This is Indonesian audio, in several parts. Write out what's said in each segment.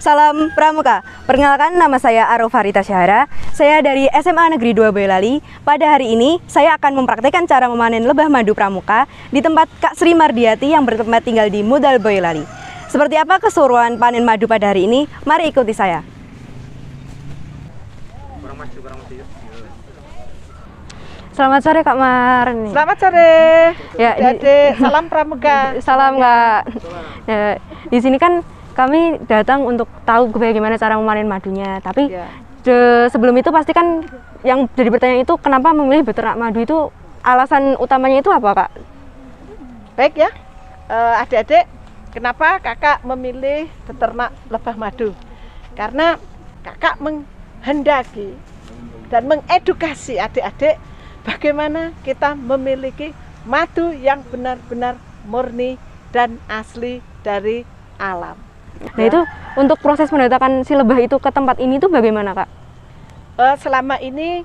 Salam Pramuka. Perkenalkan, nama saya Arofarita Syahara. Saya dari SMA Negeri 2 Boyolali. Pada hari ini, saya akan mempraktikkan cara memanen lebah madu pramuka di tempat Kak Sri Mardiati yang bertempat tinggal di Mudal Boyolali. Seperti apa keseruan panen madu pada hari ini? Mari ikuti saya. Selamat sore Kak Mar. Selamat sore. Ya, Adik, salam Pramuka. Salam Kak. Ya, di sini kan kami datang untuk tahu bagaimana cara memanen madunya. Tapi Ya. sebelum itu pasti kan yang jadi pertanyaan itu kenapa memilih beternak madu itu, alasan utamanya itu apa Kak? Baik ya, adik-adik, kenapa kakak memilih beternak lebah madu? Karena kakak menghendaki dan mengedukasi adik-adik bagaimana kita memiliki madu yang benar-benar murni dan asli dari alam. Nah itu untuk proses mendatangkan si lebah itu ke tempat ini tuh bagaimana Kak? Selama ini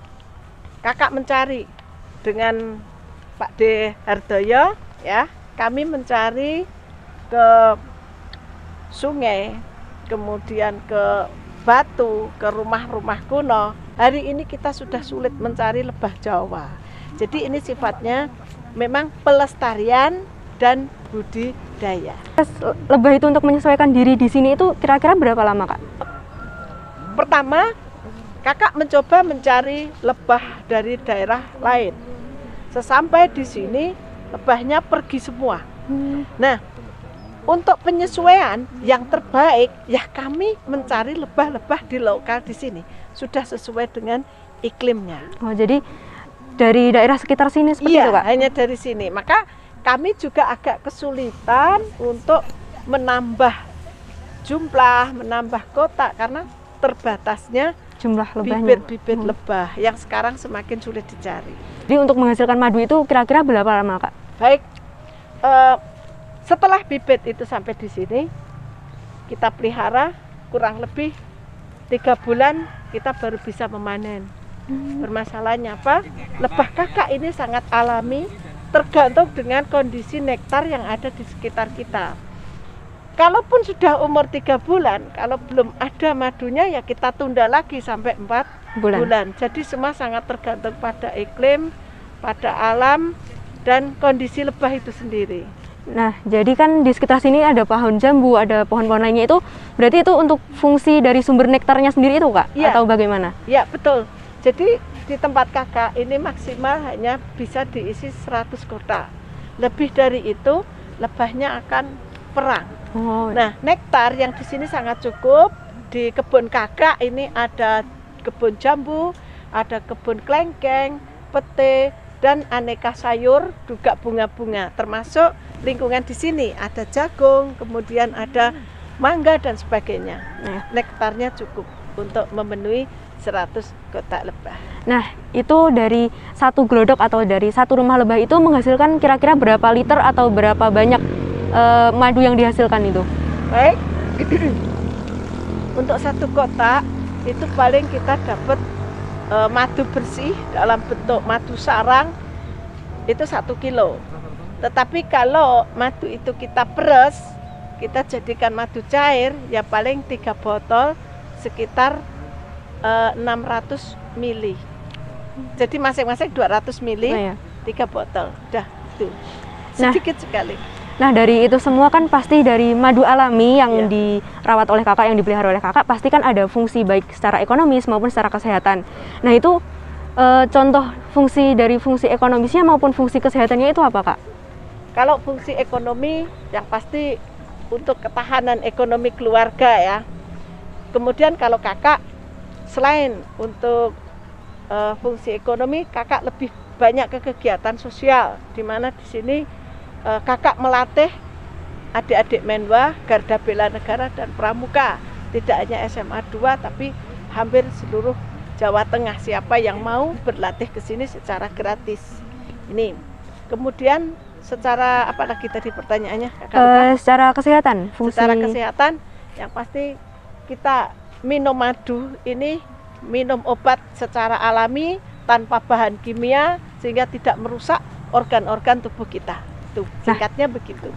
kakak mencari dengan Pak D. Hardoyo, ya, kami mencari ke sungai, kemudian ke batu, ke rumah-rumah kuno. Hari ini kita sudah sulit mencari lebah Jawa. Jadi ini sifatnya memang pelestarian dan budidaya. Lebah itu untuk menyesuaikan diri di sini itu kira-kira berapa lama Kak? Pertama, kakak mencoba mencari lebah dari daerah lain. Sesampai di sini, lebahnya pergi semua. Nah, untuk penyesuaian yang terbaik, ya kami mencari lebah-lebah di lokal di sini. Sudah sesuai dengan iklimnya. Oh, jadi dari daerah sekitar sini seperti itu Kak? Iya, hanya dari sini. Maka kami juga agak kesulitan untuk menambah jumlah, menambah kotak karena terbatasnya Jumlah lebahnya. bibit-bibit lebah yang sekarang semakin sulit dicari. Jadi untuk menghasilkan madu itu kira-kira berapa lama Kak? Baik, setelah bibit itu sampai di sini, kita pelihara kurang lebih 3 bulan kita baru bisa memanen. Permasalahannya apa? Lebah kakak ini sangat alami, tergantung dengan kondisi nektar yang ada di sekitar kita. Kalaupun sudah umur 3 bulan, kalau belum ada madunya ya kita tunda lagi sampai 4 bulan. Jadi semua sangat tergantung pada iklim, pada alam, dan kondisi lebah itu sendiri. Nah, jadi kan di sekitar sini ada pohon jambu, ada pohon-pohon lainnya itu, berarti itu untuk fungsi dari sumber nektarnya sendiri itu Kak? Ya. Atau bagaimana? Ya, betul. Jadi di tempat kakak ini maksimal hanya bisa diisi 100 kotak. Lebih dari itu, lebahnya akan perang. Oh. Nah, nektar yang di sini sangat cukup. Di kebun kakak ini ada kebun jambu, ada kebun kelengkeng, pete, dan aneka sayur, juga bunga-bunga. Termasuk lingkungan di sini ada jagung, kemudian ada mangga dan sebagainya. Nektarnya cukup untuk memenuhi 100 kotak lebah. Nah, itu dari satu glodok atau dari satu rumah lebah itu menghasilkan kira-kira berapa liter atau berapa banyak madu yang dihasilkan itu? Baik, untuk satu kotak itu paling kita dapat madu bersih dalam bentuk madu sarang itu 1 kilo. Tetapi kalau madu itu kita peres, kita jadikan madu cair, ya paling 3 botol sekitar 600 mili. Jadi masing-masing 200 mili, 3 botol. Dah, itu. Sedikit sekali. Nah, dari itu semua kan pasti dari madu alami yang dirawat oleh kakak, yang dipelihara oleh kakak, pasti kan ada fungsi baik secara ekonomis maupun secara kesehatan. Nah, itu contoh fungsi dari fungsi ekonomisnya maupun fungsi kesehatannya itu apa Kak? Kalau fungsi ekonomi yang pasti untuk ketahanan ekonomi keluarga ya. Kemudian kalau kakak selain untuk fungsi ekonomi, kakak lebih banyak ke kegiatan sosial, di mana di sini kakak melatih adik-adik Menwa, Garda Bela Negara dan Pramuka. Tidak hanya SMA 2 tapi hampir seluruh Jawa Tengah, siapa yang mau berlatih ke sini secara gratis. Ini. Kemudian secara apa lagi tadi pertanyaannya? Secara kesehatan, fungsi. Secara kesehatan yang pasti kita minum madu ini minum obat secara alami tanpa bahan kimia sehingga tidak merusak organ-organ tubuh kita. Singkatnya begitu.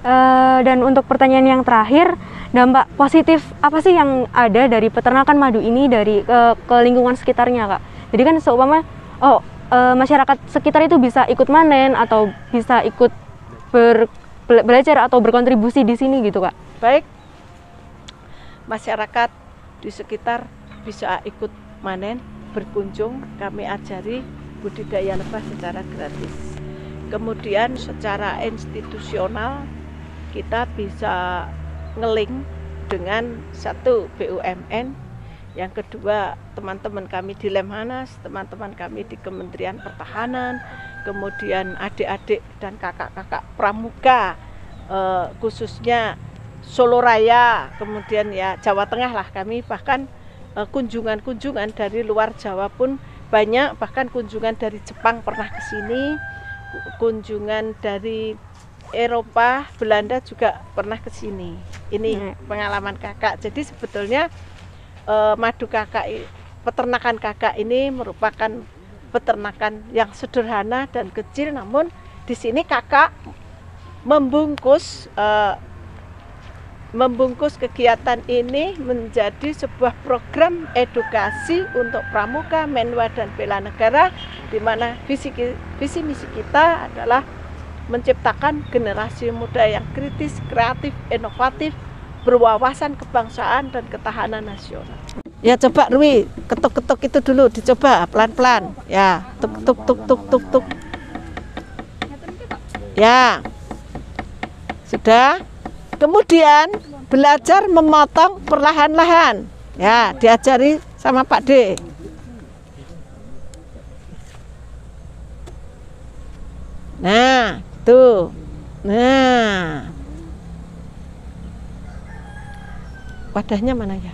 Dan untuk pertanyaan yang terakhir, dampak positif apa sih yang ada dari peternakan madu ini dari ke lingkungan sekitarnya, Kak? Jadi kan seumpama masyarakat sekitar itu bisa ikut manen atau bisa ikut belajar atau berkontribusi di sini gitu, Kak. Baik, masyarakat di sekitar bisa ikut manen, berkunjung, kami ajari budidaya lebah secara gratis. Kemudian secara institusional kita bisa nge-link dengan satu BUMN, yang kedua teman-teman kami di Lemhanas, teman-teman kami di Kementerian Pertahanan, kemudian adik-adik dan kakak-kakak pramuka, khususnya Solo Raya, kemudian ya Jawa Tengah lah, kami bahkan kunjungan-kunjungan dari luar Jawa pun banyak, bahkan kunjungan dari Jepang pernah ke sini, kunjungan dari Eropa, Belanda juga pernah ke sini. Ini pengalaman kakak. Jadi sebetulnya madu kakak, peternakan kakak ini merupakan peternakan yang sederhana dan kecil, namun di sini kakak membungkus kegiatan ini menjadi sebuah program edukasi untuk pramuka, menwa dan bela negara, di mana visi misi kita adalah menciptakan generasi muda yang kritis, kreatif, inovatif, berwawasan kebangsaan dan ketahanan nasional. Ya coba Rui, ketuk-ketuk itu dulu, dicoba pelan-pelan. Ya, tuk. Ya, sudah. Kemudian belajar memotong perlahan-lahan. Ya, diajari sama Pak D. Nah, tuh. Nah. Wadahnya mana ya?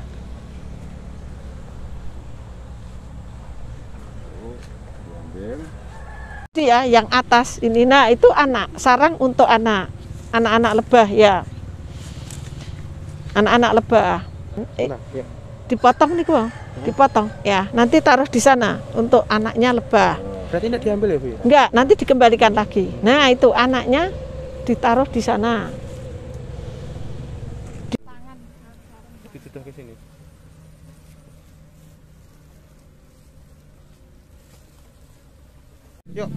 Itu ya, yang atas ini. Nah, itu anak, sarang untuk anak-anak lebah ya. Anak-anak lebah. Dipotong nih, Bang. Dipotong ya. Nanti taruh di sana untuk anaknya lebah. Berarti tidak diambil ya, Bu? Enggak, nanti dikembalikan lagi. Nah, itu anaknya ditaruh di sana. Dituduh ke sini. Yuk.